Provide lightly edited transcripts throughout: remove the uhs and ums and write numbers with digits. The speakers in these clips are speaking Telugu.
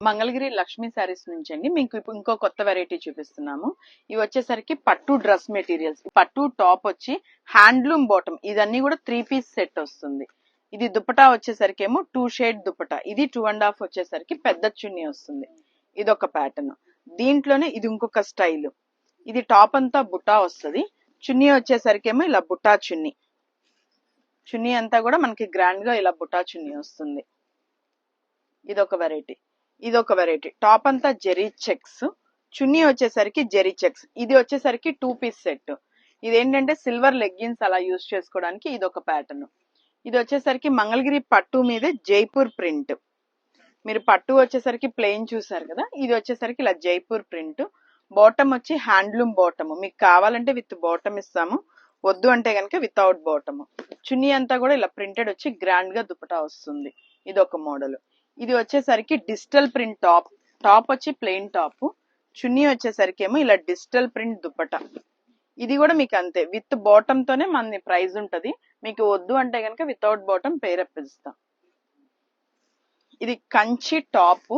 మంగళగిరి లక్ష్మీ శారీస్ నుంచి అండి మీకు ఇప్పుడు ఇంకో కొత్త వెరైటీ చూపిస్తున్నాము. ఇవి వచ్చేసరికి పట్టు డ్రెస్ మెటీరియల్స్. పట్టు టాప్ వచ్చి హ్యాండ్లూమ్ బాటమ్, ఇదన్నీ కూడా 3 పీస్ సెట్ వస్తుంది. ఇది దుపటా వచ్చేసరికి ఏమో 2 షేడ్ దుపటా, ఇది 2.5 వచ్చేసరికి పెద్ద చున్నీ వస్తుంది. ఇది ఒక ప్యాటర్న్. దీంట్లోనే ఇది ఇంకొక స్టైల్. ఇది టాప్ అంతా బుటా వస్తుంది, చున్నీ వచ్చేసరికి ఏమో ఇలా బుటా చున్నీ. చున్నీ అంతా కూడా మనకి గ్రాండ్ గా ఇలా బుటా చున్నీ వస్తుంది. ఇదొక వెరైటీ. ఇదొక వెరైటీ. టాప్ అంతా జెరీ చెక్స్, చున్నీ వచ్చేసరికి జెరీ చెక్స్. ఇది వచ్చేసరికి 2 పీస్ సెట్. ఇదేంటంటే సిల్వర్ లెగ్గిన్స్ అలా యూజ్ చేసుకోవడానికి ఇదొక ప్యాటర్న్. ఇది వచ్చేసరికి మంగళగిరి పట్టు మీద జైపూర్ ప్రింట్. మీరు పట్టు వచ్చేసరికి ప్లెయిన్ చూసారు కదా, ఇది వచ్చేసరికి ఇలా జైపూర్ ప్రింట్. బాటమ్ వచ్చి హ్యాండ్లూమ్ బాటమ్. మీకు కావాలంటే విత్ బాటమ్ ఇస్తాము, వద్దు అంటే కనుక వితౌట్ బాటమ్. చున్నీ అంతా కూడా ఇలా ప్రింటెడ్ వచ్చి గ్రాండ్ గా దుపటా వస్తుంది. ఇదొక మోడల్. ఇది వచ్చేసరికి డిజిటల్ ప్రింట్ టాప్. టాప్ వచ్చి ప్లెయిన్ టాప్, చున్నీ వచ్చేసరికి ఏమో ఇలా డిజిటల్ ప్రింట్ దుపట్టా. ఇది కూడా మీకు అంతే, విత్ బాటమ్ తోనే మన ప్రైస్ ఉంటది. మీకు వద్దు అంటే కనుక వితౌట్ బాటమ్ పేరప్ ఇస్తాం. ఇది కంచి టాప్,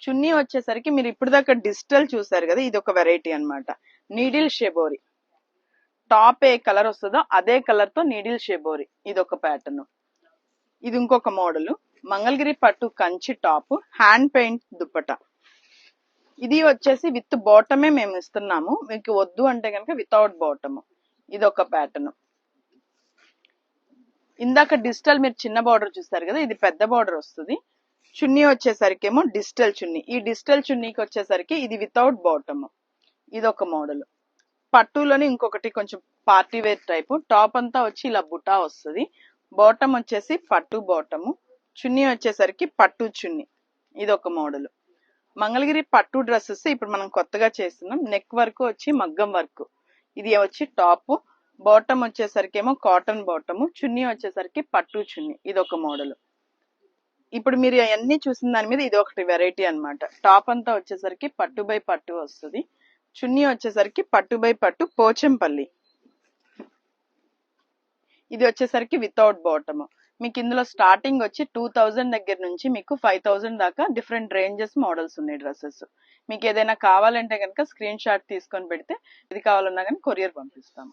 చున్నీ వచ్చేసరికి మీరు ఇప్పుడు దాకా డిజిటల్ చూసారు కదా, ఇది ఒక వెరైటీ అన్నమాట. Needle shibori. టాప్ ఏ కలర్ వస్తుందో అదే కలర్ తో నీడిల్ షెబోరి. ఇది ఒక ప్యాటర్న్. ఇది ఇంకొక మోడల్. మంగళగిరి పట్టు Kanchi top, hand paint dupatta. ఇది వచ్చేసి విత్ బాటమే మేము ఇస్తున్నాము, మీకు వద్దు అంటే కనుక వితౌట్ బాటమ్. ఇది ఒక ప్యాటర్న్. ఇందాక డిజిటల్ మీరు చిన్న బార్డర్ చూస్తారు కదా, ఇది పెద్ద బార్డర్ వస్తుంది. చున్నీ వచ్చేసరికి ఏమో డిజిటల్ చున్నీ. ఈ డిజిటల్ చున్నీకి వచ్చేసరికి ఇది వితౌట్ బాటమ్. ఇది ఒక మోడల్. పట్టులోనే ఇంకొకటి కొంచెం పార్టీ వేర్ టైప్. టాప్ అంతా వచ్చి ఇలా బుటా వస్తుంది, బాటమ్ వచ్చేసి పట్టు బాటము, చున్నీ వచ్చేసరికి పట్టు చున్నీ. ఇది ఒక మోడల్. మంగళగిరి పట్టు డ్రెస్సెస్ ఇప్పుడు మనం కొత్తగా చేస్తున్నాం. నెక్ వర్క్ వచ్చి మగ్గం వర్క్. ఇది వచ్చి టాప్, బాటమ్ వచ్చేసరికి ఏమో కాటన్ బాటము, చున్నీ వచ్చేసరికి పట్టు చున్నీ. ఇది ఒక మోడల్. ఇప్పుడు మీరు అన్ని చూసిన దాని మీద ఇది ఒకటి వెరైటీ అన్నమాట. టాప్ అంతా వచ్చేసరికి పట్టు బై పట్టు వస్తుంది, చున్నీ వచ్చేసరికి పట్టు బై పట్టు పోచంపల్లి. ఇది వచ్చేసరికి వితౌట్ బాటమ్. మీకు ఇందులో స్టార్టింగ్ వచ్చి 2000 దగ్గర నుంచి మీకు 5000 దాకా డిఫరెంట్ రేంజెస్ మోడల్స్ ఉన్నాయి డ్రెస్సెస్. మీకు ఏదైనా కావాలంటే కనుక స్క్రీన్ షాట్ తీసుకొని పెడితే ఇది కావాలన్నా కానీ కొరియర్ పంపిస్తాము.